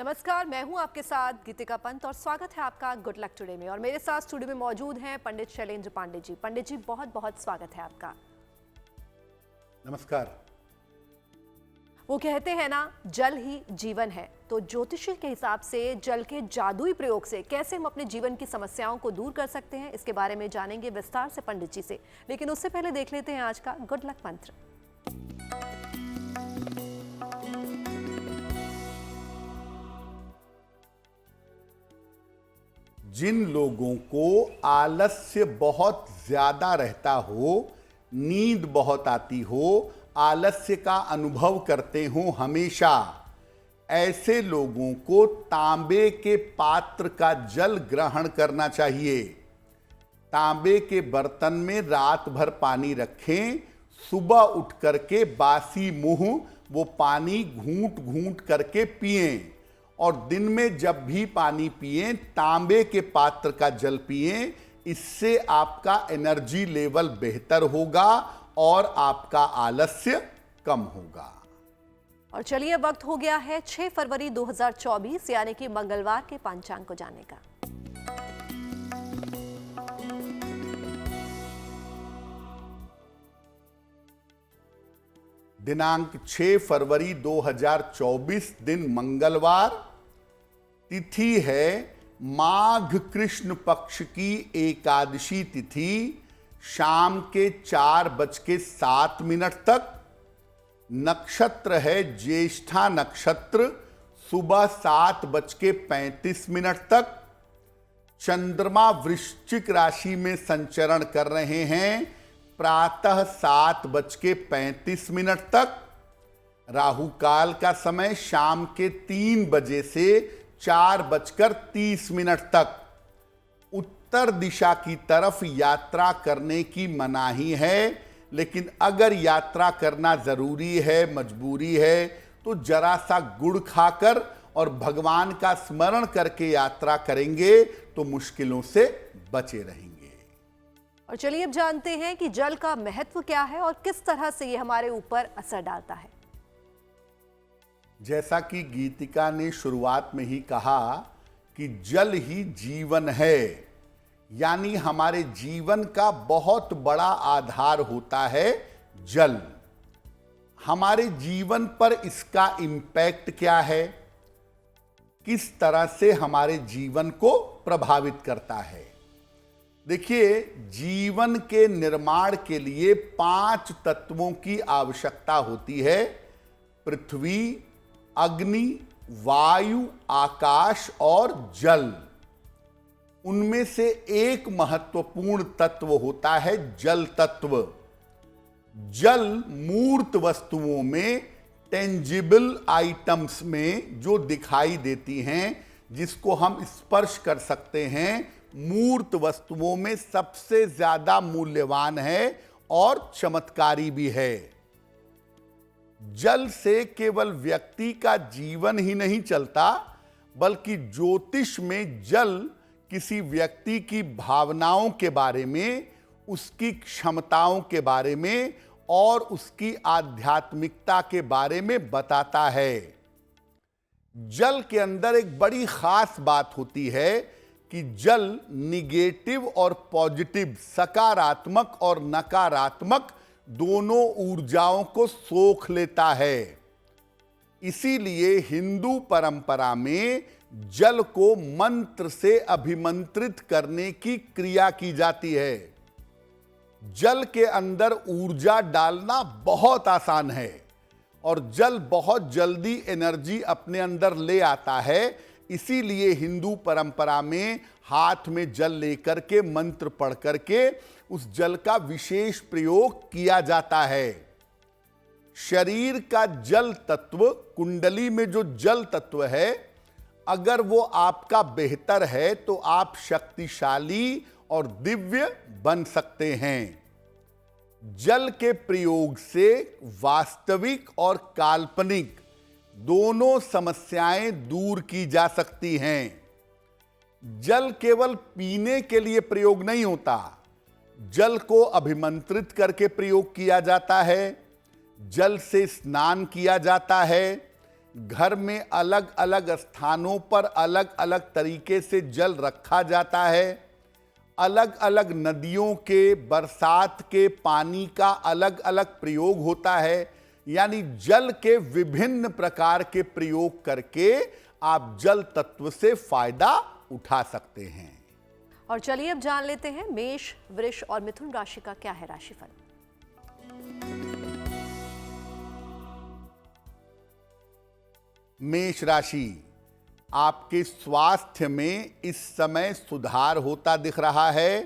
नमस्कार, मैं हूं आपके साथ गीतिका पंत और स्वागत है आपका गुड लक टुडे में। और मेरे साथ स्टूडियो में मौजूद हैं पंडित शैलेंद्र पांडे जी। पंडित जी, बहुत बहुत स्वागत है आपका। नमस्कार। वो कहते हैं ना, जल ही जीवन है। तो ज्योतिषी के हिसाब से जल के जादुई प्रयोग से कैसे हम अपने जीवन की समस्याओं को दूर कर सकते हैं, इसके बारे में जानेंगे विस्तार से पंडित जी से। लेकिन उससे पहले देख लेते हैं आज का गुड लक मंत्र। जिन लोगों को आलस्य बहुत ज्यादा रहता हो, नींद बहुत आती हो, आलस्य का अनुभव करते हो हमेशा, ऐसे लोगों को तांबे के पात्र का जल ग्रहण करना चाहिए। तांबे के बर्तन में रात भर पानी रखें, सुबह उठ करके बासी मुंह वो पानी घूंट घूंट करके पिएं। और दिन में जब भी पानी पिएं, तांबे के पात्र का जल पिएं। इससे आपका एनर्जी लेवल बेहतर होगा और आपका आलस्य कम होगा। और चलिए, वक्त हो गया है 6 फरवरी 2024 यानी कि मंगलवार के पंचांग को जानने का। दिनांक 6 फरवरी 2024, दिन मंगलवार, तिथि है माघ कृष्ण पक्ष की एकादशी तिथि, शाम के 4:07 तक। नक्षत्र है ज्येष्ठा नक्षत्र, सुबह 7:35 तक। चंद्रमा वृश्चिक राशि में संचरण कर रहे हैं, प्रातः 7:35 तक। राहु काल का समय शाम के 3 बजे से 4:30 तक। उत्तर दिशा की तरफ यात्रा करने की मनाही है, लेकिन अगर यात्रा करना जरूरी है, मजबूरी है, तो जरा सा गुड़ खाकर और भगवान का स्मरण करके यात्रा करेंगे तो मुश्किलों से बचे रहेंगे। और चलिए, अब जानते हैं कि जल का महत्व क्या है और किस तरह से ये हमारे ऊपर असर डालता है। जैसा कि गीतिका ने शुरुआत में ही कहा कि जल ही जीवन है, यानी हमारे जीवन का बहुत बड़ा आधार होता है जल। हमारे जीवन पर इसका इम्पैक्ट क्या है, किस तरह से हमारे जीवन को प्रभावित करता है। देखिए, जीवन के निर्माण के लिए 5 तत्वों की आवश्यकता होती है: पृथ्वी, अग्नि, वायु, आकाश और जल। उनमें से एक महत्वपूर्ण तत्व होता है जल तत्व। जल मूर्त वस्तुओं में, टेंजिबल आइटम्स में जो दिखाई देती हैं, जिसको हम स्पर्श कर सकते हैं, मूर्त वस्तुओं में सबसे ज्यादा मूल्यवान है और चमत्कारी भी है। जल से केवल व्यक्ति का जीवन ही नहीं चलता, बल्कि ज्योतिष में जल किसी व्यक्ति की भावनाओं के बारे में, उसकी क्षमताओं के बारे में और उसकी आध्यात्मिकता के बारे में बताता है। जल के अंदर एक बड़ी खास बात होती है कि जल निगेटिव और पॉजिटिव, सकारात्मक और नकारात्मक दोनों ऊर्जाओं को सोख लेता है। इसीलिए हिंदू परंपरा में जल को मंत्र से अभिमंत्रित करने की क्रिया की जाती है। जल के अंदर ऊर्जा डालना बहुत आसान है और जल बहुत जल्दी एनर्जी अपने अंदर ले आता है। इसीलिए हिंदू परंपरा में हाथ में जल लेकर के, मंत्र पढ़ करके उस जल का विशेष प्रयोग किया जाता है। शरीर का जल तत्व, कुंडली में जो जल तत्व है, अगर वो आपका बेहतर है तो आप शक्तिशाली और दिव्य बन सकते हैं। जल के प्रयोग से वास्तविक और काल्पनिक दोनों समस्याएं दूर की जा सकती हैं। जल केवल पीने के लिए प्रयोग नहीं होता, जल को अभिमंत्रित करके प्रयोग किया जाता है, जल से स्नान किया जाता है, घर में अलग अलग स्थानों पर अलग अलग तरीके से जल रखा जाता है। अलग अलग नदियों के बरसात के पानी का अलग अलग प्रयोग होता है। यानी जल के विभिन्न प्रकार के प्रयोग करके आप जल तत्व से फायदा उठा सकते हैं। और चलिए अब जान लेते हैं मेष, वृष और मिथुन राशि का क्या है राशिफल। मेष राशि, आपके स्वास्थ्य में इस समय सुधार होता दिख रहा है।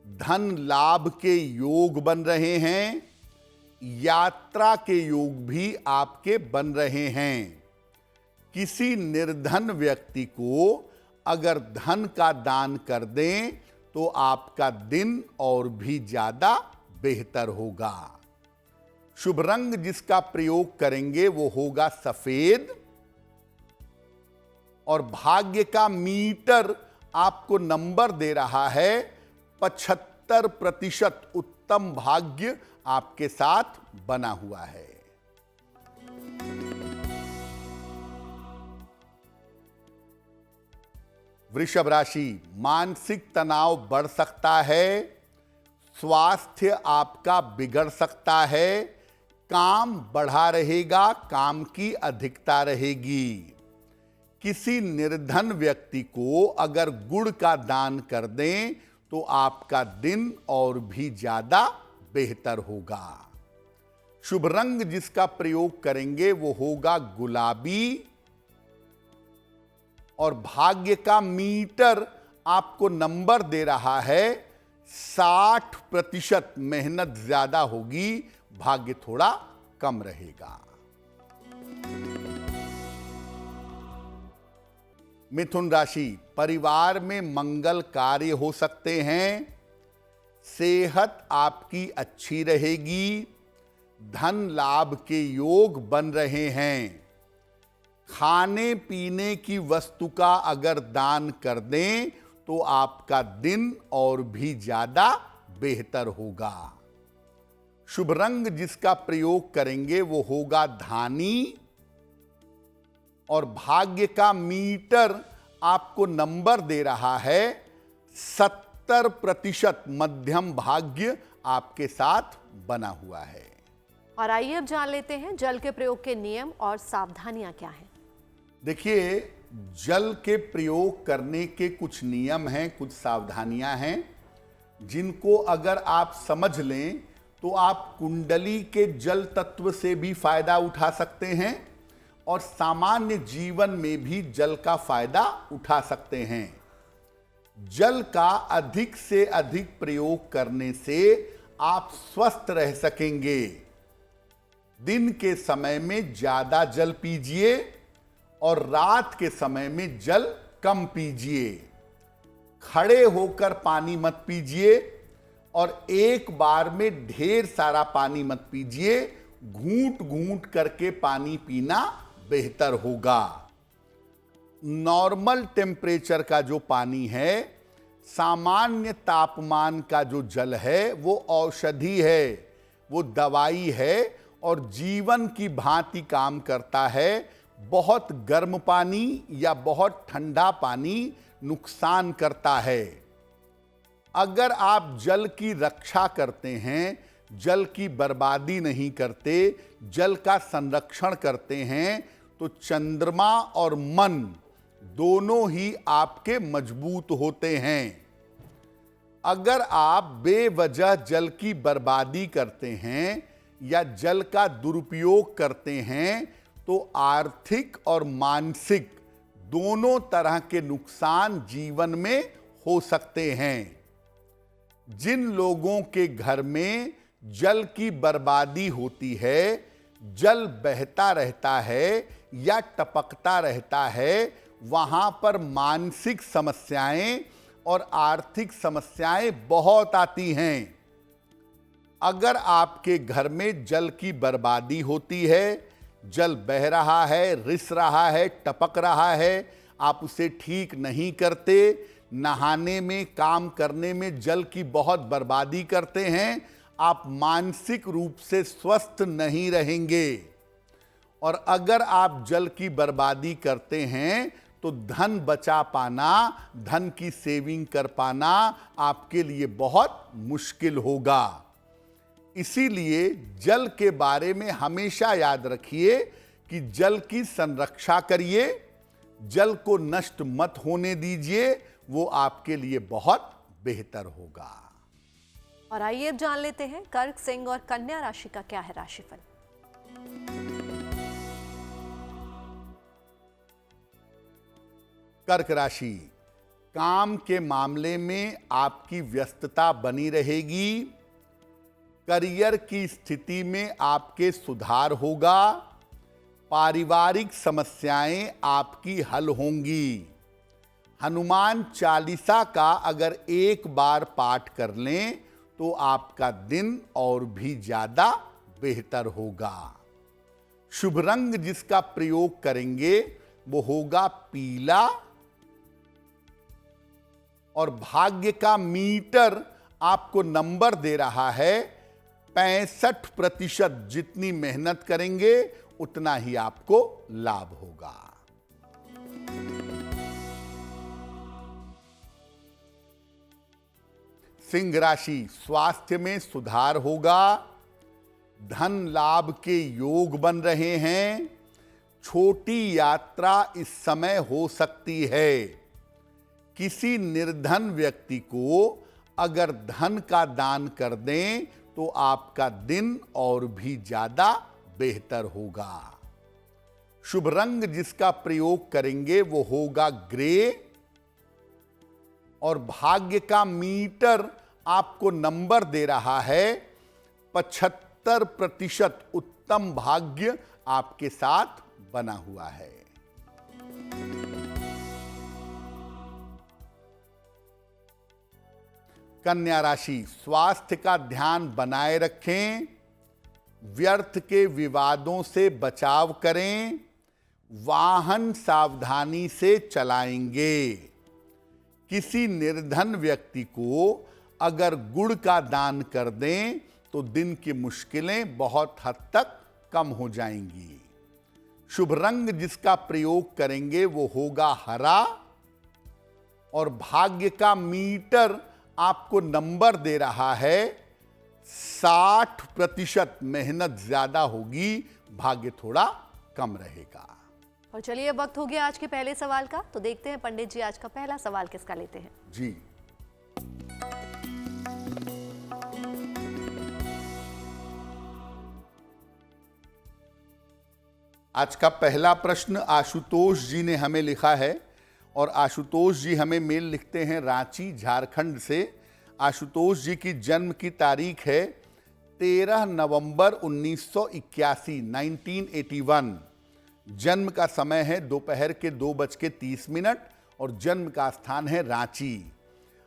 धन लाभ के योग बन रहे हैं। यात्रा के योग भी आपके बन रहे हैं। किसी निर्धन व्यक्ति को अगर धन का दान कर दें तो आपका दिन और भी ज्यादा बेहतर होगा। शुभ रंग जिसका प्रयोग करेंगे वो होगा सफेद। और भाग्य का मीटर आपको नंबर दे रहा है 75% उत्तम भाग्य आपके साथ बना हुआ है। वृषभ राशि, मानसिक तनाव बढ़ सकता है। स्वास्थ्य आपका बिगड़ सकता है। काम बढ़ा रहेगा, काम की अधिकता रहेगी। किसी निर्धन व्यक्ति को अगर गुड़ का दान कर दें तो आपका दिन और भी ज्यादा बेहतर होगा। शुभ रंग जिसका प्रयोग करेंगे वो होगा गुलाबी। और भाग्य का मीटर आपको नंबर दे रहा है 60% मेहनत ज्यादा होगी, भाग्य थोड़ा कम रहेगा। मिथुन राशि, परिवार में मंगल कार्य हो सकते हैं। सेहत आपकी अच्छी रहेगी। धन लाभ के योग बन रहे हैं। खाने पीने की वस्तु का अगर दान कर दें तो आपका दिन और भी ज्यादा बेहतर होगा। शुभ रंग जिसका प्रयोग करेंगे वो होगा धानी। और भाग्य का मीटर आपको नंबर दे रहा है 70% मध्यम भाग्य आपके साथ बना हुआ है। और आइए अब जान लेते हैं जल के प्रयोग के नियम और सावधानियां क्या हैं। देखिए, जल के प्रयोग करने के कुछ नियम हैं, कुछ सावधानियां हैं, जिनको अगर आप समझ लें तो आप कुंडली के जल तत्व से भी फायदा उठा सकते हैं और सामान्य जीवन में भी जल का फायदा उठा सकते हैं। जल का अधिक से अधिक प्रयोग करने से आप स्वस्थ रह सकेंगे। दिन के समय में ज्यादा जल पीजिए और रात के समय में जल कम पीजिए। खड़े होकर पानी मत पीजिए और एक बार में ढेर सारा पानी मत पीजिए। घूंट घूंट करके पानी पीना बेहतर होगा। नॉर्मल टेम्परेचर का जो पानी है, सामान्य तापमान का जो जल है, वो औषधि है, वो दवाई है और जीवन की भांति काम करता है। बहुत गर्म पानी या बहुत ठंडा पानी नुकसान करता है। अगर आप जल की रक्षा करते हैं, जल की बर्बादी नहीं करते, जल का संरक्षण करते हैं, तो चंद्रमा और मन दोनों ही आपके मजबूत होते हैं। अगर आप बेवजह जल की बर्बादी करते हैं या जल का दुरुपयोग करते हैं तो आर्थिक और मानसिक दोनों तरह के नुकसान जीवन में हो सकते हैं। जिन लोगों के घर में जल की बर्बादी होती है, जल बहता रहता है या टपकता रहता है, वहां पर मानसिक समस्याएं और आर्थिक समस्याएं बहुत आती हैं। अगर आपके घर में जल की बर्बादी होती है, जल बह रहा है, रिस रहा है, टपक रहा है, आप उसे ठीक नहीं करते, नहाने में, काम करने में जल की बहुत बर्बादी करते हैं, आप मानसिक रूप से स्वस्थ नहीं रहेंगे। और अगर आप जल की बर्बादी करते हैं तो धन बचा पाना, धन की सेविंग कर पाना आपके लिए बहुत मुश्किल होगा। इसीलिए जल के बारे में हमेशा याद रखिए कि जल की संरक्षा करिए, जल को नष्ट मत होने दीजिए, वो आपके लिए बहुत बेहतर होगा। और आइए अब जान लेते हैं कर्क, सिंह और कन्या राशि का क्या है राशिफल। कर्क राशि, काम के मामले में आपकी व्यस्तता बनी रहेगी। करियर की स्थिति में आपके सुधार होगा। पारिवारिक समस्याएं आपकी हल होंगी। हनुमान चालीसा का अगर एक बार पाठ कर लें तो आपका दिन और भी ज्यादा बेहतर होगा। शुभ रंग जिसका प्रयोग करेंगे वो होगा पीला। और भाग्य का मीटर आपको नंबर दे रहा है 65%। जितनी मेहनत करेंगे उतना ही आपको लाभ होगा। सिंह राशि, स्वास्थ्य में सुधार होगा। धन लाभ के योग बन रहे हैं। छोटी यात्रा इस समय हो सकती है। किसी निर्धन व्यक्ति को अगर धन का दान कर दें तो आपका दिन और भी ज्यादा बेहतर होगा। शुभ रंग जिसका प्रयोग करेंगे वो होगा ग्रे। और भाग्य का मीटर आपको नंबर दे रहा है 75%। उत्तम भाग्य आपके साथ बना हुआ है। कन्या राशि, स्वास्थ्य का ध्यान बनाए रखें। व्यर्थ के विवादों से बचाव करें। वाहन सावधानी से चलाएंगे। किसी निर्धन व्यक्ति को अगर गुड़ का दान कर दें तो दिन की मुश्किलें बहुत हद तक कम हो जाएंगी। शुभ रंग जिसका प्रयोग करेंगे वो होगा हरा। और भाग्य का मीटर आपको नंबर दे रहा है 60%। मेहनत ज्यादा होगी, भाग्य थोड़ा कम रहेगा। और चलिए वक्त हो गया आज के पहले सवाल का, तो देखते हैं पंडित जी आज का पहला सवाल किसका लेते हैं। जी, आज का पहला प्रश्न आशुतोष जी ने हमें लिखा है। और आशुतोष जी हमें मेल लिखते हैं रांची, झारखंड से। आशुतोष जी की जन्म की तारीख है 13 नवंबर 1981, 1981। जन्म का समय है दोपहर के 2:30 और जन्म का स्थान है रांची।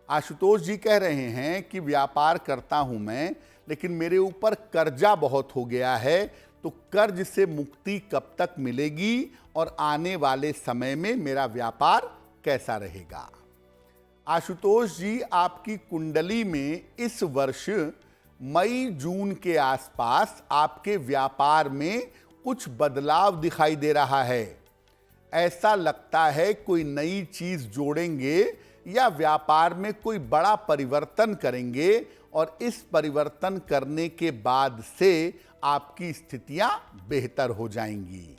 आशुतोष जी कह रहे हैं कि व्यापार करता हूं मैं, लेकिन मेरे ऊपर कर्जा बहुत हो गया है, तो कर्ज से मुक्ति कब तक मिलेगी और आने वाले समय में मेरा व्यापार कैसा रहेगा। आशुतोष जी, आपकी कुंडली में इस वर्ष मई जून के आसपास आपके व्यापार में कुछ बदलाव दिखाई दे रहा है। ऐसा लगता है कोई नई चीज जोड़ेंगे या व्यापार में कोई बड़ा परिवर्तन करेंगे और इस परिवर्तन करने के बाद से आपकी स्थितियां बेहतर हो जाएंगी।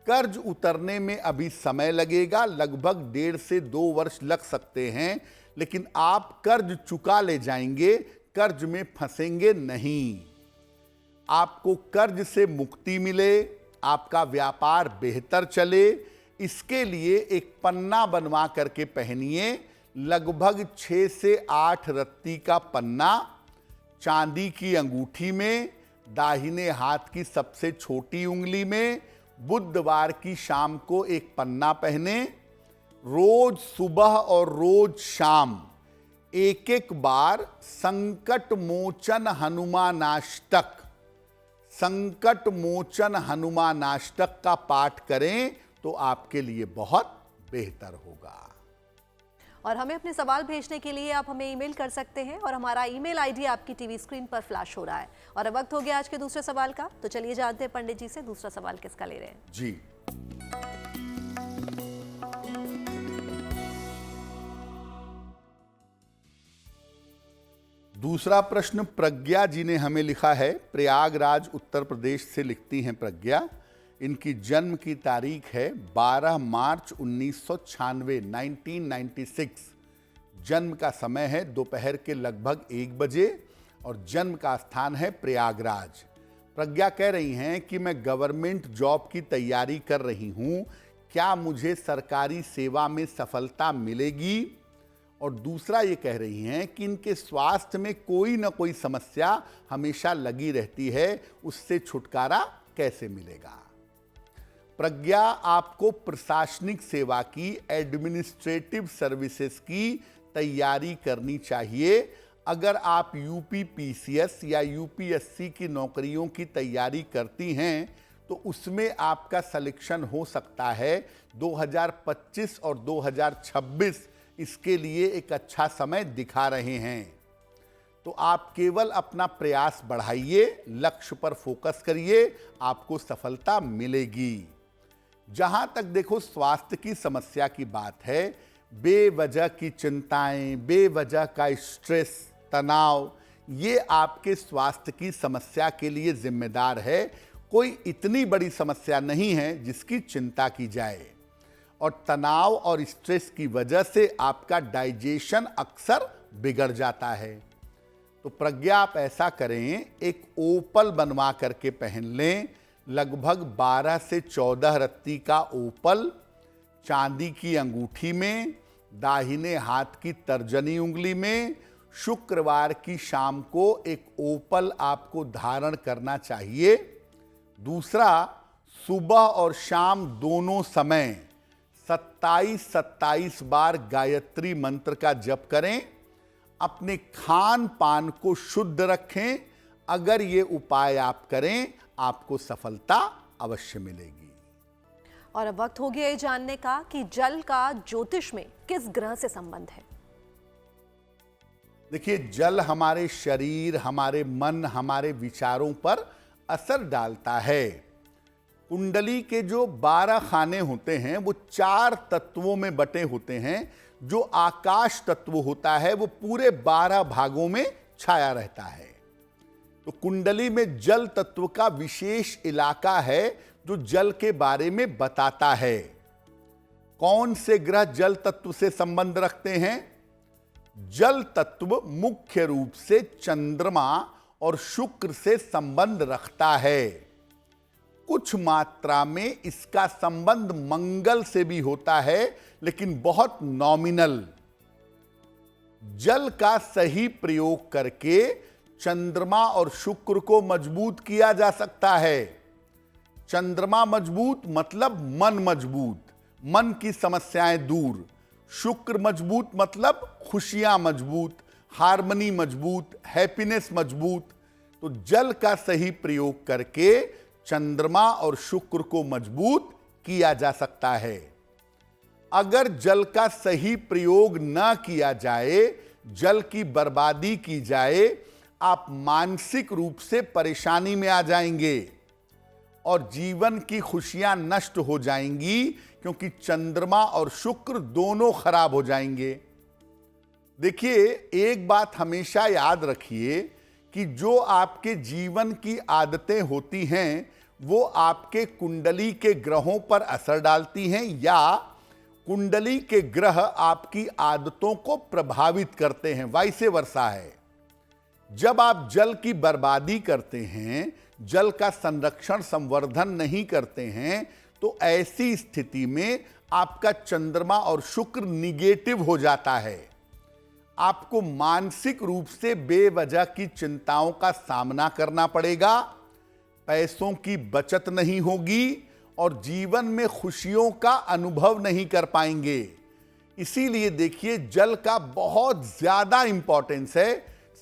कर्ज उतरने में अभी समय लगेगा, लगभग 1.5 से 2 वर्ष लग सकते हैं, लेकिन आप कर्ज चुका ले जाएंगे, कर्ज में फंसेंगे नहीं। आपको कर्ज से मुक्ति मिले, आपका व्यापार बेहतर चले, इसके लिए एक पन्ना बनवा करके पहनिए। लगभग 6 से 8 रत्ती का पन्ना, चांदी की अंगूठी में, दाहिने हाथ की सबसे छोटी उंगली में। बुधवार की शाम को एक पन्ना पहने। रोज सुबह और रोज शाम एक एक बार संकट मोचन हनुमानाष्टक, संकट मोचन हनुमानाष्टक का पाठ करें तो आपके लिए बहुत बेहतर होगा। और हमें अपने सवाल भेजने के लिए आप हमें ईमेल कर सकते हैं और हमारा ईमेल आईडी आपकी टीवी स्क्रीन पर फ्लैश हो रहा है। और अब वक्त हो गया आज के दूसरे सवाल का, तो चलिए जानते हैं पंडित जी से दूसरा सवाल किसका ले रहे हैं। जी, दूसरा प्रश्न प्रज्ञा जी ने हमें लिखा है। प्रयागराज उत्तर प्रदेश से लिखती हैं प्रज्ञा। इनकी जन्म की तारीख है 12 मार्च 1996, 1996। जन्म का समय है दोपहर के लगभग 1 बजे और जन्म का स्थान है प्रयागराज। प्रज्ञा कह रही हैं कि मैं गवर्नमेंट जॉब की तैयारी कर रही हूं, क्या मुझे सरकारी सेवा में सफलता मिलेगी? और दूसरा ये कह रही हैं कि इनके स्वास्थ्य में कोई ना कोई समस्या हमेशा लगी रहती है, उससे छुटकारा कैसे मिलेगा? प्रज्ञा, आपको प्रशासनिक सेवा की, एडमिनिस्ट्रेटिव सर्विसेज की तैयारी करनी चाहिए। अगर आप यूपीपीसीएस या यूपीएससी की नौकरियों की तैयारी करती हैं तो उसमें आपका सिलेक्शन हो सकता है। 2025 और 2026 इसके लिए एक अच्छा समय दिखा रहे हैं। तो आप केवल अपना प्रयास बढ़ाइए, लक्ष्य पर फोकस करिए, आपको सफलता मिलेगी। जहां तक देखो स्वास्थ्य की समस्या की बात है, बेवजह की चिंताएं, बेवजह का स्ट्रेस, तनाव, ये आपके स्वास्थ्य की समस्या के लिए जिम्मेदार है। कोई इतनी बड़ी समस्या नहीं है जिसकी चिंता की जाए। और तनाव और स्ट्रेस की वजह से आपका डाइजेशन अक्सर बिगड़ जाता है। तो प्रज्ञा, आप ऐसा करें, एक ओपल बनवा करके पहन लें। लगभग 12 से 14 रत्ती का ओपल चांदी की अंगूठी में, दाहिने हाथ की तर्जनी उंगली में। शुक्रवार की शाम को एक ओपल आपको धारण करना चाहिए। दूसरा, सुबह और शाम दोनों समय 27-27 बार गायत्री मंत्र का जप करें। अपने खान पान को शुद्ध रखें। अगर ये उपाय आप करें, आपको सफलता अवश्य मिलेगी। और अब वक्त हो गया ये जानने का कि जल का ज्योतिष में किस ग्रह से संबंध है। देखिए, जल हमारे शरीर, हमारे मन, हमारे विचारों पर असर डालता है। कुंडली के जो 12 खाने होते हैं वो 4 तत्वों में बटे होते हैं। जो आकाश तत्व होता है वो पूरे 12 भागों में छाया रहता है। तो कुंडली में जल तत्व का विशेष इलाका है जो जल के बारे में बताता है। कौन से ग्रह जल तत्व से संबंध रखते हैं? जल तत्व मुख्य रूप से चंद्रमा और शुक्र से संबंध रखता है। कुछ मात्रा में इसका संबंध मंगल से भी होता है, लेकिन बहुत नॉमिनल। जल का सही प्रयोग करके चंद्रमा और शुक्र को मजबूत किया जा सकता है। चंद्रमा मजबूत मतलब मन मजबूत, मन की समस्याएं दूर। शुक्र मजबूत मतलब खुशियां मजबूत, हार्मनी मजबूत, हैप्पीनेस मजबूत। तो जल का सही प्रयोग करके चंद्रमा और शुक्र को मजबूत किया जा सकता है। अगर जल का सही प्रयोग न किया जाए, जल की बर्बादी की जाए, आप मानसिक रूप से परेशानी में आ जाएंगे और जीवन की खुशियां नष्ट हो जाएंगी, क्योंकि चंद्रमा और शुक्र दोनों खराब हो जाएंगे। देखिए, एक बात हमेशा याद रखिए कि जो आपके जीवन की आदतें होती हैं वो आपके कुंडली के ग्रहों पर असर डालती हैं या कुंडली के ग्रह आपकी आदतों को प्रभावित करते हैं, वाइसे वर्सा है। जब आप जल की बर्बादी करते हैं, जल का संरक्षण संवर्धन नहीं करते हैं, तो ऐसी स्थिति में आपका चंद्रमा और शुक्र निगेटिव हो जाता है। आपको मानसिक रूप से बेवजह की चिंताओं का सामना करना पड़ेगा, पैसों की बचत नहीं होगी और जीवन में खुशियों का अनुभव नहीं कर पाएंगे। इसीलिए देखिए, जल का बहुत ज्यादा इंपॉर्टेंस है।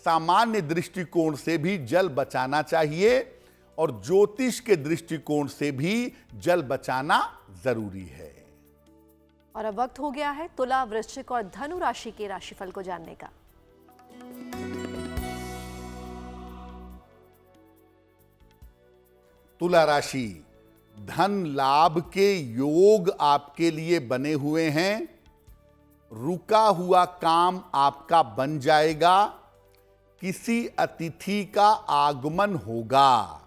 सामान्य दृष्टिकोण से भी जल बचाना चाहिए और ज्योतिष के दृष्टिकोण से भी जल बचाना जरूरी है। और अब वक्त हो गया है तुला, वृश्चिक और धनु राशि के राशिफल को जानने का। तुला राशि, धन लाभ के योग आपके लिए बने हुए हैं। रुका हुआ काम आपका बन जाएगा। किसी अतिथि का आगमन होगा।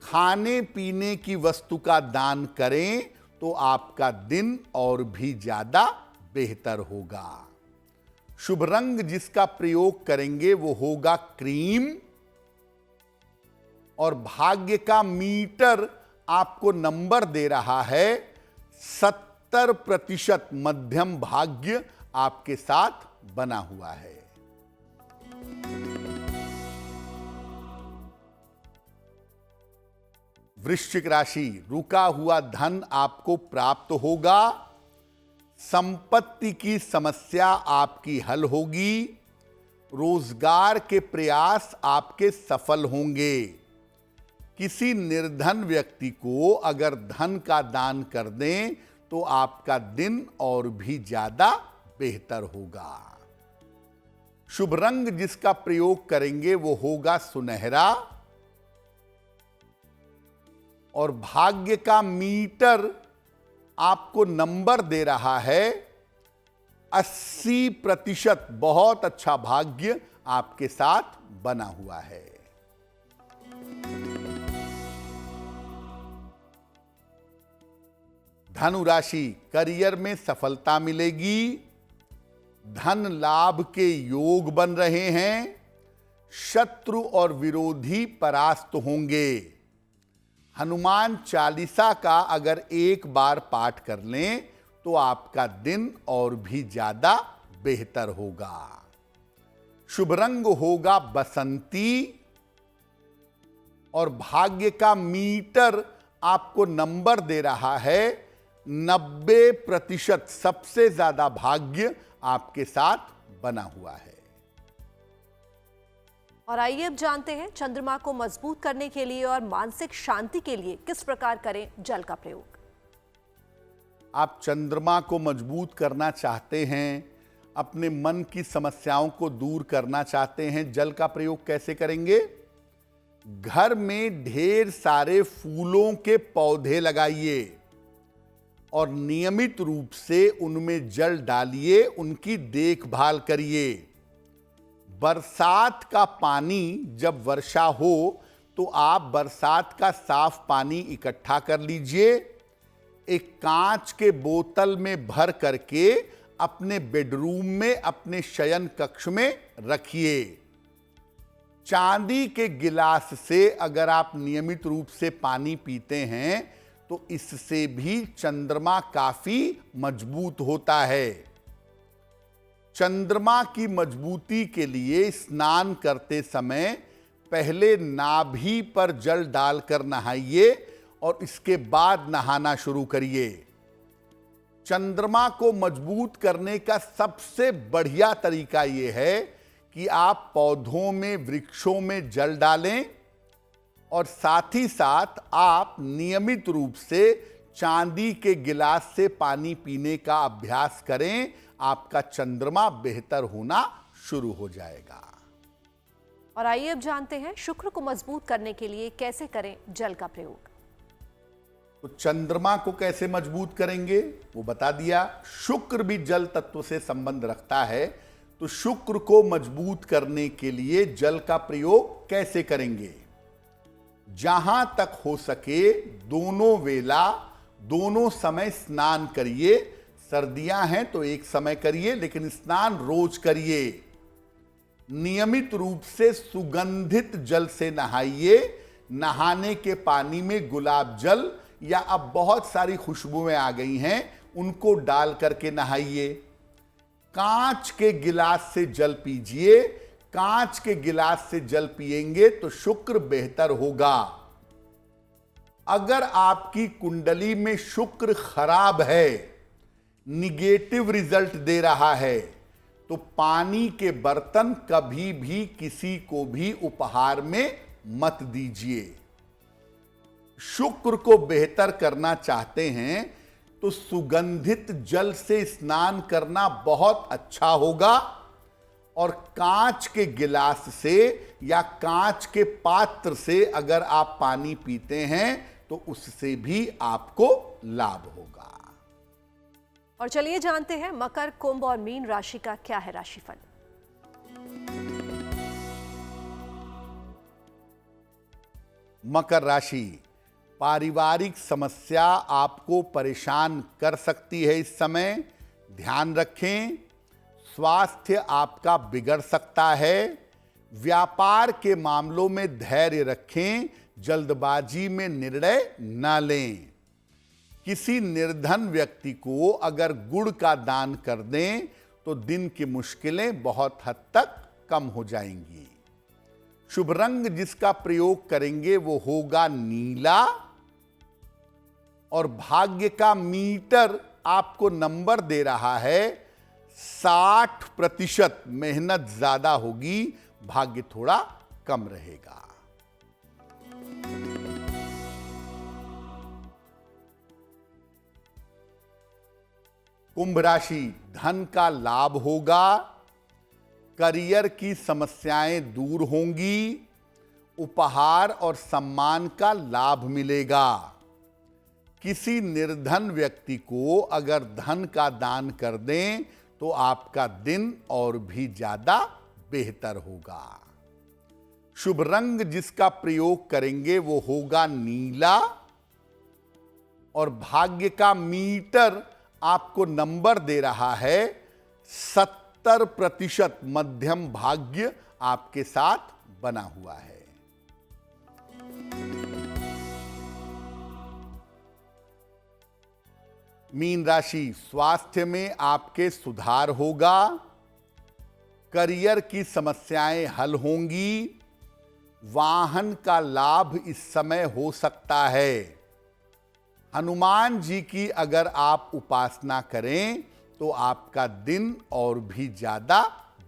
खाने पीने की वस्तु का दान करें तो आपका दिन और भी ज्यादा बेहतर होगा। शुभ रंग जिसका प्रयोग करेंगे वो होगा क्रीम। और भाग्य का मीटर आपको नंबर दे रहा है 70% मध्यम भाग्य आपके साथ बना हुआ है। वृश्चिक राशि, रुका हुआ धन आपको प्राप्त होगा। संपत्ति की समस्या आपकी हल होगी। रोजगार के प्रयास आपके सफल होंगे। किसी निर्धन व्यक्ति को अगर धन का दान कर दें तो आपका दिन और भी ज्यादा बेहतर होगा। शुभ रंग जिसका प्रयोग करेंगे वो होगा सुनहरा। और भाग्य का मीटर आपको नंबर दे रहा है 80%। बहुत अच्छा भाग्य आपके साथ बना हुआ है। धनु राशि, करियर में सफलता मिलेगी। धन लाभ के योग बन रहे हैं। शत्रु और विरोधी परास्त होंगे। हनुमान चालीसा का अगर एक बार पाठ कर लें तो आपका दिन और भी ज्यादा बेहतर होगा। शुभ रंग होगा बसंती। और भाग्य का मीटर आपको नंबर दे रहा है 90%। सबसे ज्यादा भाग्य आपके साथ बना हुआ है। और आइए अब जानते हैं चंद्रमा को मजबूत करने के लिए और मानसिक शांति के लिए किस प्रकार करें जल का प्रयोग। आप चंद्रमा को मजबूत करना चाहते हैं, अपने मन की समस्याओं को दूर करना चाहते हैं, जल का प्रयोग कैसे करेंगे? घर में ढेर सारे फूलों के पौधे लगाइए और नियमित रूप से उनमें जल डालिए, उनकी देखभाल करिए। बरसात का पानी जब वर्षा हो तो आप बरसात का साफ पानी इकट्ठा कर लीजिए। एक कांच के बोतल में भर करके अपने बेडरूम में, अपने शयन कक्ष में रखिए। चांदी के गिलास से अगर आप नियमित रूप से पानी पीते हैं तो इससे भी चंद्रमा काफी मजबूत होता है। चंद्रमा की मजबूती के लिए स्नान करते समय पहले नाभि पर जल डालकर नहाइए और इसके बाद नहाना शुरू करिए। चंद्रमा को मजबूत करने का सबसे बढ़िया तरीका यह है कि आप पौधों में, वृक्षों में जल डालें और साथ ही साथ आप नियमित रूप से चांदी के गिलास से पानी पीने का अभ्यास करें। आपका चंद्रमा बेहतर होना शुरू हो जाएगा। और आइए अब जानते हैं शुक्र को मजबूत करने के लिए कैसे करें जल का प्रयोग। तो चंद्रमा को कैसे मजबूत करेंगे वो बता दिया। शुक्र भी जल तत्व से संबंध रखता है, तो शुक्र को मजबूत करने के लिए जल का प्रयोग कैसे करेंगे? जहां तक हो सके दोनों वेला, दोनों समय स्नान करिए। सर्दियां हैं तो एक समय करिए, लेकिन स्नान रोज करिए। नियमित रूप से सुगंधित जल से नहाइए। नहाने के पानी में गुलाब जल या अब बहुत सारी खुशबुएं आ गई हैं, उनको डाल करके नहाइए। कांच के गिलास से जल पीजिए। कांच के गिलास से जल पिएंगे तो शुक्र बेहतर होगा। अगर आपकी कुंडली में शुक्र खराब है, निगेटिव रिजल्ट दे रहा है, तो पानी के बर्तन कभी भी किसी को भी उपहार में मत दीजिए। शुक्र को बेहतर करना चाहते हैं तो सुगंधित जल से स्नान करना बहुत अच्छा होगा। और कांच के गिलास से या कांच के पात्र से अगर आप पानी पीते हैं तो उससे भी आपको लाभ होगा। और चलिए जानते हैं मकर, कुंभ और मीन राशि का क्या है राशिफल। मकर राशि, पारिवारिक समस्या आपको परेशान कर सकती है इस समय, ध्यान रखें। स्वास्थ्य आपका बिगड़ सकता है। व्यापार के मामलों में धैर्य रखें, जल्दबाजी में निर्णय न लें। किसी निर्धन व्यक्ति को अगर गुड़ का दान कर दें तो दिन की मुश्किलें बहुत हद तक कम हो जाएंगी। शुभ रंग जिसका प्रयोग करेंगे वो होगा नीला। और भाग्य का मीटर आपको नंबर दे रहा है 60%। मेहनत ज्यादा होगी, भाग्य थोड़ा कम रहेगा। कुंभ राशि, धन का लाभ होगा। करियर की समस्याएं दूर होंगी। उपहार और सम्मान का लाभ मिलेगा। किसी निर्धन व्यक्ति को अगर धन का दान कर दें तो आपका दिन और भी ज्यादा बेहतर होगा। शुभ रंग जिसका प्रयोग करेंगे वो होगा नीला। और भाग्य का मीटर आपको नंबर दे रहा है 70%। मध्यम भाग्य आपके साथ बना हुआ है। मीन राशि, स्वास्थ्य में आपके सुधार होगा। करियर की समस्याएं हल होंगी। वाहन का लाभ इस समय हो सकता है। हनुमान जी की अगर आप उपासना करें तो आपका दिन और भी ज्यादा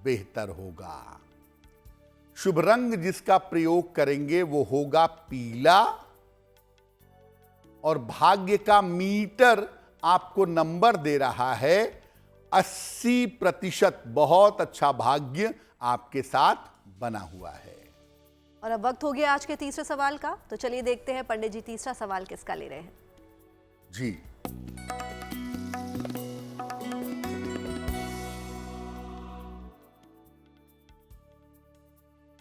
बेहतर होगा। शुभ रंग जिसका प्रयोग करेंगे वो होगा पीला। और भाग्य का मीटर आपको नंबर दे रहा है 80%। बहुत अच्छा भाग्य आपके साथ बना हुआ है। और अब वक्त हो गया आज के तीसरे सवाल का, तो चलिए देखते हैं पंडित जी तीसरा सवाल किसका ले रहे हैं। जी,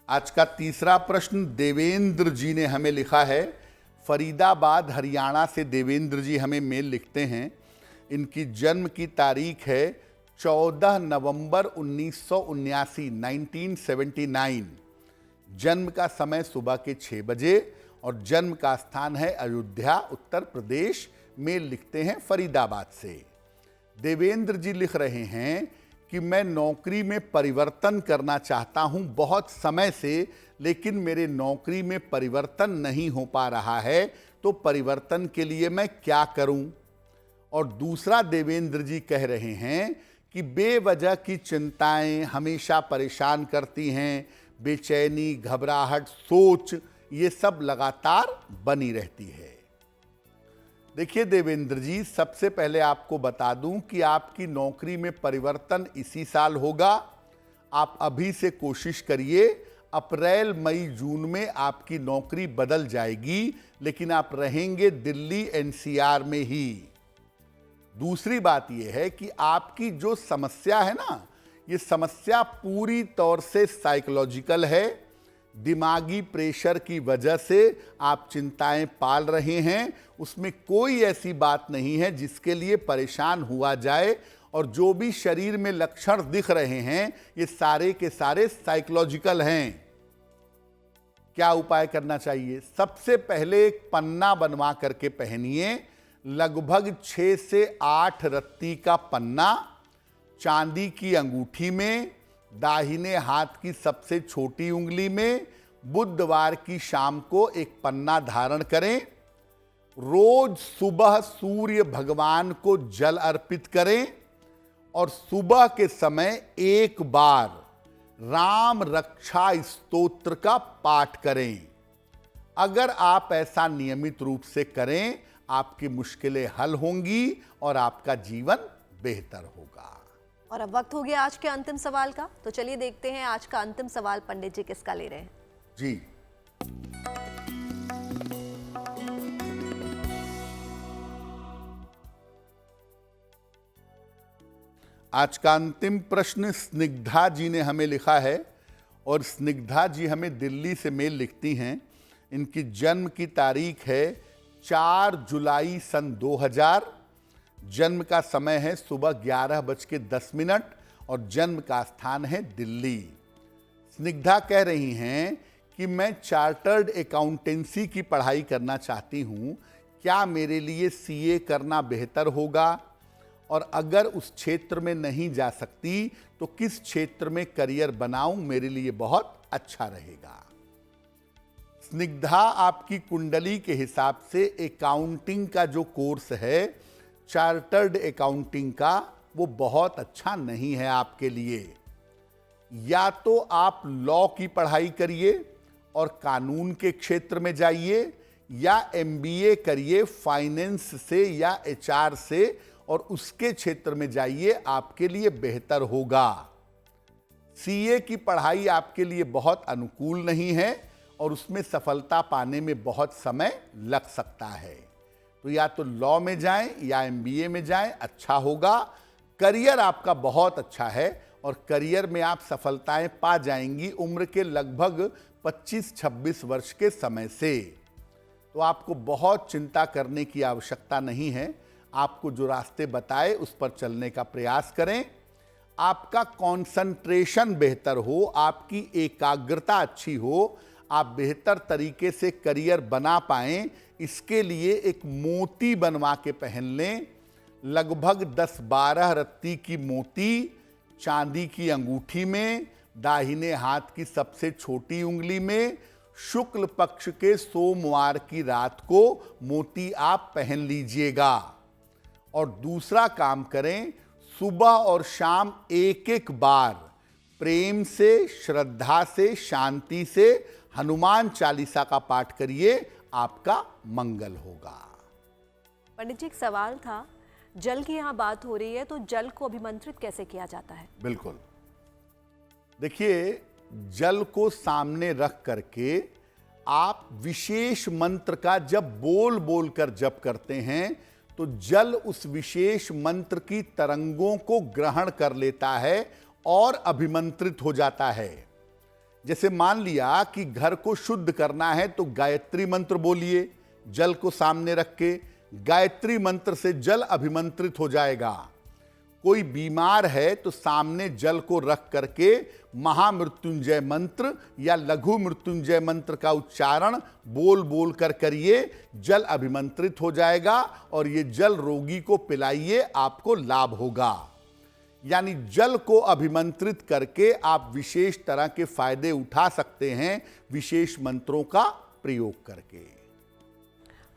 आज का तीसरा प्रश्न देवेंद्र जी ने हमें लिखा है। फरीदाबाद हरियाणा से देवेंद्र जी हमें मेल लिखते हैं। इनकी जन्म की तारीख है 14 नवंबर 1979, 1979। जन्म का समय सुबह के 6 बजे और जन्म का स्थान है अयोध्या, उत्तर प्रदेश। मेल लिखते हैं फरीदाबाद से। देवेंद्र जी लिख रहे हैं कि मैं नौकरी में परिवर्तन करना चाहता हूं बहुत समय से, लेकिन मेरे नौकरी में परिवर्तन नहीं हो पा रहा है, तो परिवर्तन के लिए मैं क्या करूं। और दूसरा देवेंद्र जी कह रहे हैं कि बेवजह की चिंताएं हमेशा परेशान करती हैं। बेचैनी, घबराहट, सोच, ये सब लगातार बनी रहती है। देखिए देवेंद्र जी, सबसे पहले आपको बता दूं कि आपकी नौकरी में परिवर्तन इसी साल होगा। आप अभी से कोशिश करिए। अप्रैल, मई, जून में आपकी नौकरी बदल जाएगी, लेकिन आप रहेंगे दिल्ली एनसीआर में ही। दूसरी बात यह है कि आपकी जो समस्या है ना, ये समस्या पूरी तौर से साइकोलॉजिकल है। दिमागी प्रेशर की वजह से आप चिंताएं पाल रहे हैं। उसमें कोई ऐसी बात नहीं है जिसके लिए परेशान हुआ जाए। और जो भी शरीर में लक्षण दिख रहे हैं ये सारे के सारे साइकोलॉजिकल हैं। क्या उपाय करना चाहिए? सबसे पहले एक पन्ना बनवा करके पहनिए। लगभग 6 से 8 रत्ती का पन्ना, चांदी की अंगूठी में, दाहिने हाथ की सबसे छोटी उंगली में। बुधवार की शाम को एक पन्ना धारण करें। रोज सुबह सूर्य भगवान को जल अर्पित करें और सुबह के समय एक बार राम रक्षा स्तोत्र का पाठ करें। अगर आप ऐसा नियमित रूप से करें, आपकी मुश्किलें हल होंगी और आपका जीवन बेहतर होगा। और अब वक्त हो गया आज के अंतिम सवाल का, तो चलिए देखते हैं आज का अंतिम सवाल पंडित जी किसका ले रहे हैं। जी, आज का अंतिम प्रश्न स्निग्धा जी ने हमें लिखा है और स्निग्धा जी हमें दिल्ली से मेल लिखती हैं। इनकी जन्म की तारीख है 4 जुलाई सन 2000। जन्म का समय है सुबह 11:10 और जन्म का स्थान है दिल्ली। स्निग्धा कह रही हैं कि मैं चार्टर्ड अकाउंटेंसी की पढ़ाई करना चाहती हूँ, क्या मेरे लिए सीए करना बेहतर होगा? और अगर उस क्षेत्र में नहीं जा सकती तो किस क्षेत्र में करियर बनाऊं मेरे लिए बहुत अच्छा रहेगा? स्निग्धा, आपकी कुंडली के हिसाब से अकाउंटिंग का जो कोर्स है, चार्टर्ड अकाउंटिंग का, वो बहुत अच्छा नहीं है आपके लिए। या तो आप लॉ की पढ़ाई करिए और कानून के क्षेत्र में जाइए, या एमबीए करिए फाइनेंस से या एचआर से और उसके क्षेत्र में जाइए, आपके लिए बेहतर होगा। सीए की पढ़ाई आपके लिए बहुत अनुकूल नहीं है और उसमें सफलता पाने में बहुत समय लग सकता है। तो या तो लॉ में जाएं या एमबीए में जाएं, अच्छा होगा। करियर आपका बहुत अच्छा है और करियर में आप सफलताएं पा जाएंगी उम्र के लगभग 25-26 वर्ष के समय से। तो आपको बहुत चिंता करने की आवश्यकता नहीं है। आपको जो रास्ते बताए उस पर चलने का प्रयास करें। आपका कंसंट्रेशन बेहतर हो, आपकी एकाग्रता अच्छी हो, आप बेहतर तरीके से करियर बना पाएं, इसके लिए एक मोती बनवा के पहन लें। लगभग 10-12 रत्ती की मोती चांदी की अंगूठी में, दाहिने हाथ की सबसे छोटी उंगली में, शुक्ल पक्ष के सोमवार की रात को मोती आप पहन लीजिएगा। और दूसरा काम करें, सुबह और शाम एक बार प्रेम से, श्रद्धा से, शांति से हनुमान चालीसा का पाठ करिए, आपका मंगल होगा। पंडित जी, एक सवाल था, जल की यहाँ बात हो रही है तो जल को अभिमंत्रित कैसे किया जाता है? बिल्कुल, देखिए, जल को सामने रख करके आप विशेष मंत्र का जब बोल बोल कर जप करते हैं तो जल उस विशेष मंत्र की तरंगों को ग्रहण कर लेता है और अभिमंत्रित हो जाता है। जैसे मान लिया कि घर को शुद्ध करना है तो गायत्री मंत्र बोलिए, जल को सामने रख के, गायत्री मंत्र से जल अभिमंत्रित हो जाएगा। कोई बीमार है तो सामने जल को रख करके महामृत्युंजय मंत्र या लघु मृत्युंजय मंत्र का उच्चारण बोल बोल कर करिए, जल अभिमंत्रित हो जाएगा और ये जल रोगी को पिलाइए, आपको लाभ होगा। यानी जल को अभिमंत्रित करके आप विशेष तरह के फायदे उठा सकते हैं विशेष मंत्रों का प्रयोग करके।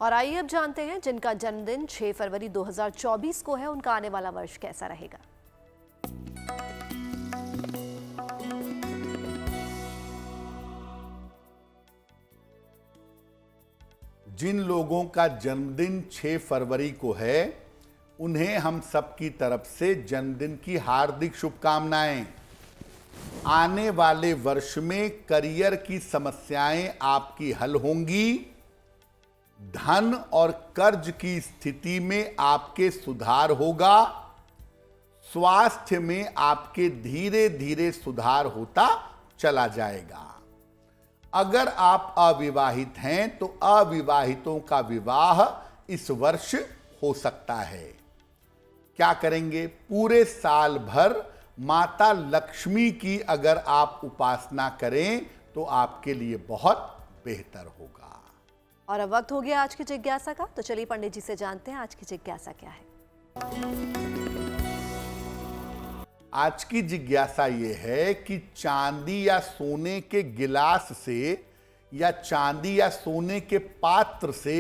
और आइए अब जानते हैं जिनका जन्मदिन 6 फरवरी 2024 को है, उनका आने वाला वर्ष कैसा रहेगा। जिन लोगों का जन्मदिन 6 फरवरी को है, उन्हें हम सबकी तरफ से जन्मदिन की हार्दिक शुभकामनाएं। आने वाले वर्ष में करियर की समस्याएं आपकी हल होंगी। धन और कर्ज की स्थिति में आपके सुधार होगा। स्वास्थ्य में आपके धीरे धीरे सुधार होता चला जाएगा। अगर आप अविवाहित हैं तो अविवाहितों का विवाह इस वर्ष हो सकता है। क्या करेंगे? पूरे साल भर माता लक्ष्मी की अगर आप उपासना करें तो आपके लिए बहुत बेहतर होगा। और अब वक्त हो गया आज की जिज्ञासा का, तो चलिए पंडित जी से जानते हैं आज की जिज्ञासा क्या है। आज की जिज्ञासा ये है कि चांदी या सोने के गिलास से या चांदी या सोने के पात्र से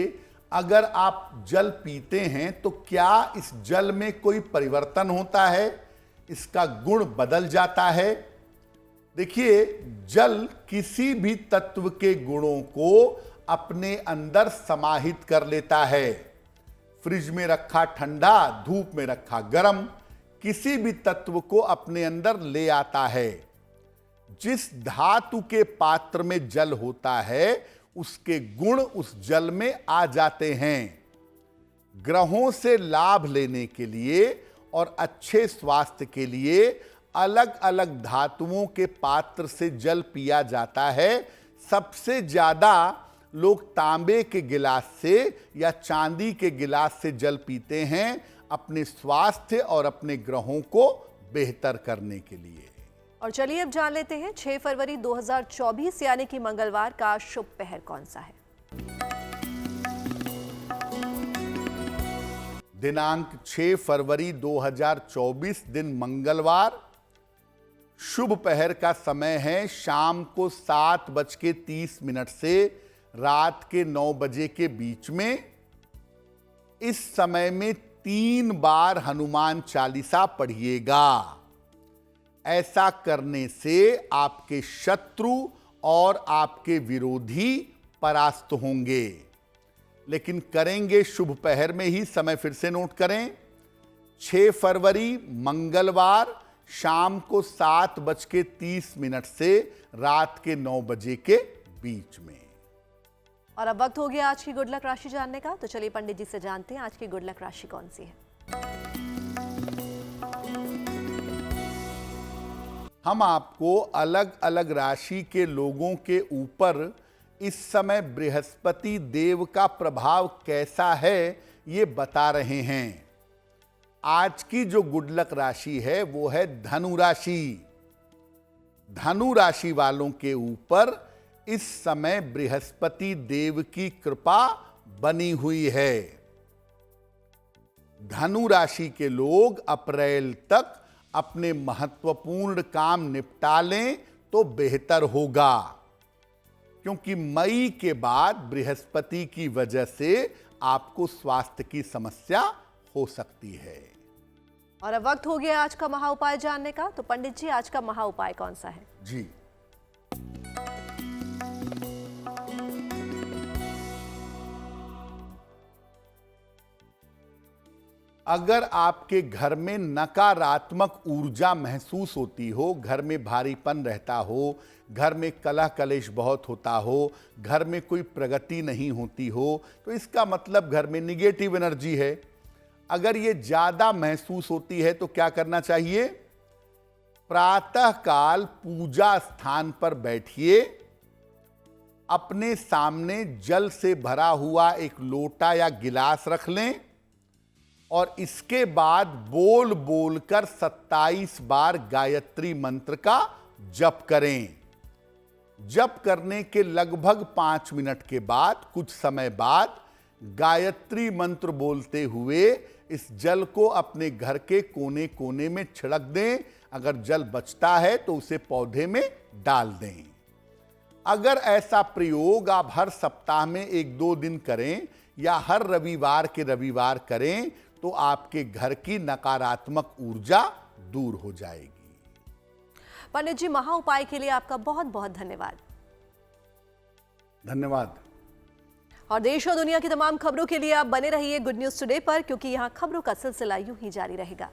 अगर आप जल पीते हैं तो क्या इस जल में कोई परिवर्तन होता है? इसका गुण बदल जाता है? देखिए, जल किसी भी तत्व के गुणों को अपने अंदर समाहित कर लेता है। फ्रिज में रखा ठंडा, धूप में रखा गर्म, किसी भी तत्व को अपने अंदर ले आता है। जिस धातु के पात्र में जल होता है उसके गुण उस जल में आ जाते हैं। ग्रहों से लाभ लेने के लिए और अच्छे स्वास्थ्य के लिए अलग अलग धातुओं के पात्र से जल पिया जाता है। सबसे ज्यादा लोग तांबे के गिलास से या चांदी के गिलास से जल पीते हैं अपने स्वास्थ्य और अपने ग्रहों को बेहतर करने के लिए। और चलिए अब जान लेते हैं 6 फरवरी 2024 यानी कि मंगलवार का शुभ पहर कौन सा है। दिनांक 6 फरवरी 2024 दिन मंगलवार। शुभ पहर का समय है शाम को 7:30 से रात के 9 बजे के बीच में। इस समय में 3 बार हनुमान चालीसा पढ़िएगा। ऐसा करने से आपके शत्रु और आपके विरोधी परास्त होंगे। लेकिन करेंगे शुभ पहर में ही। समय फिर से नोट करें, 6 फरवरी मंगलवार शाम को 7:30 से रात के 9 बजे के बीच में। और अब वक्त हो गया आज की गुड लक राशि जानने का, तो चलिए पंडित जी से जानते हैं आज की गुड लक राशि कौन सी है। हम आपको अलग अलग राशि के लोगों के ऊपर इस समय बृहस्पति देव का प्रभाव कैसा है ये बता रहे हैं। आज की जो गुड लक राशि है वो है धनु राशि। धनु राशि वालों के ऊपर इस समय बृहस्पति देव की कृपा बनी हुई है। धनु राशि के लोग अप्रैल तक अपने महत्वपूर्ण काम निपटा लें तो बेहतर होगा, क्योंकि मई के बाद बृहस्पति की वजह से आपको स्वास्थ्य की समस्या हो सकती है। और अब वक्त हो गया आज का महा उपाय जानने का, तो पंडित जी आज का महा उपाय कौन सा है। जी, अगर आपके घर में नकारात्मक ऊर्जा महसूस होती हो, घर में भारीपन रहता हो, घर में कलह कलेश बहुत होता हो, घर में कोई प्रगति नहीं होती हो, तो इसका मतलब घर में निगेटिव एनर्जी है। अगर ये ज्यादा महसूस होती है तो क्या करना चाहिए? प्रातःकाल पूजा स्थान पर बैठिए, अपने सामने जल से भरा हुआ एक लोटा या गिलास रख लें और इसके बाद बोल बोलकर 27 बार गायत्री मंत्र का जप करें। जप करने के लगभग 5 मिनट के बाद, कुछ समय बाद, गायत्री मंत्र बोलते हुए इस जल को अपने घर के कोने कोने में छिड़क दें। अगर जल बचता है तो उसे पौधे में डाल दें। अगर ऐसा प्रयोग आप हर सप्ताह में 1-2 दिन करें या हर रविवार के रविवार करें तो आपके घर की नकारात्मक ऊर्जा दूर हो जाएगी। पंडित जी, महा उपाय के लिए आपका बहुत बहुत धन्यवाद। धन्यवाद। और देश और दुनिया की तमाम खबरों के लिए आप बने रहिए गुड न्यूज टुडे पर, क्योंकि यहाँ खबरों का सिलसिला यूं ही जारी रहेगा।